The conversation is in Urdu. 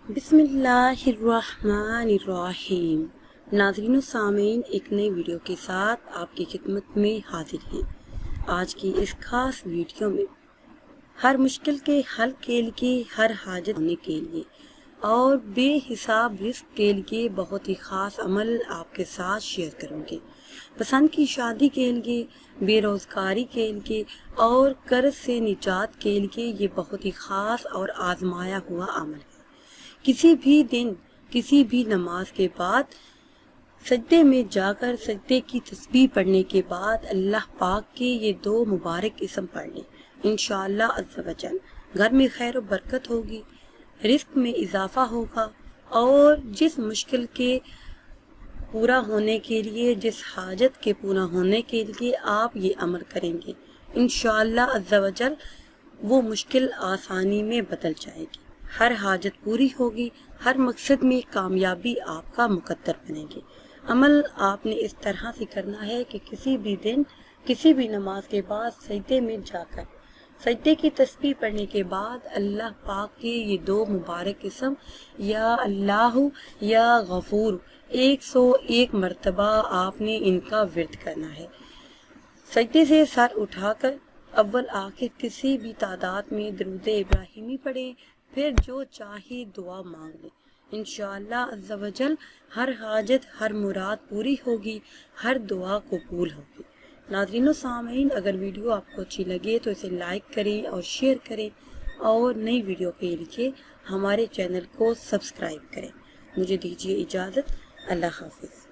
بسم اللہ الرحمن الرحیم۔ ناظرین و سامعین، ایک نئی ویڈیو کے ساتھ آپ کی خدمت میں حاضر ہیں۔ آج کی اس خاص ویڈیو میں ہر مشکل کے حل کے لیے، ہر حاجت ہونے کے لیے اور بے حساب رزق کے لیے بہت ہی خاص عمل آپ کے ساتھ شیئر کروں گی۔ پسند کی شادی کے لیے، بے روزگاری کے لیے اور قرض سے نجات کے لیے یہ بہت ہی خاص اور آزمایا ہوا عمل ہے۔ کسی بھی دن، کسی بھی نماز کے بعد سجدے میں جا کر سجدے کی تسبیح پڑھنے کے بعد اللہ پاک کے یہ دو مبارک اسم پڑھ لیں، انشاءاللہ عز و جل گھر میں خیر و برکت ہوگی، رزق میں اضافہ ہوگا اور جس مشکل کے پورا ہونے کے لیے، جس حاجت کے پورا ہونے کے لیے آپ یہ عمل کریں گے، انشاءاللہ عز و جل وہ مشکل آسانی میں بدل جائے گی، ہر حاجت پوری ہوگی، ہر مقصد میں کامیابی آپ کا مقدر بنے گی۔ عمل آپ نے اس طرح سے کرنا ہے کہ کسی بھی دن، کسی بھی نماز کے بعد سجدے میں جا کر سجدے کی تسبیح پڑھنے کے بعد اللہ پاک کے یہ دو مبارک اسم یا اللہ یا غفور 101 مرتبہ آپ نے ان کا ورد کرنا ہے۔ سجدے سے سر اٹھا کر اول آخر کسی بھی تعداد میں درود ابراہیمی پڑھیں، پھر جو چاہے دعا مانگ لیں، انشاءاللہ عز و جل ہر حاجت، ہر مراد پوری ہوگی، ہر دعا قبول ہوگی۔ ناظرین و سامعین، اگر ویڈیو آپ کو اچھی لگے تو اسے لائک کریں اور شیئر کریں اور نئی ویڈیو کے لیے ہمارے چینل کو سبسکرائب کریں۔ مجھے دیجیے اجازت، اللہ حافظ۔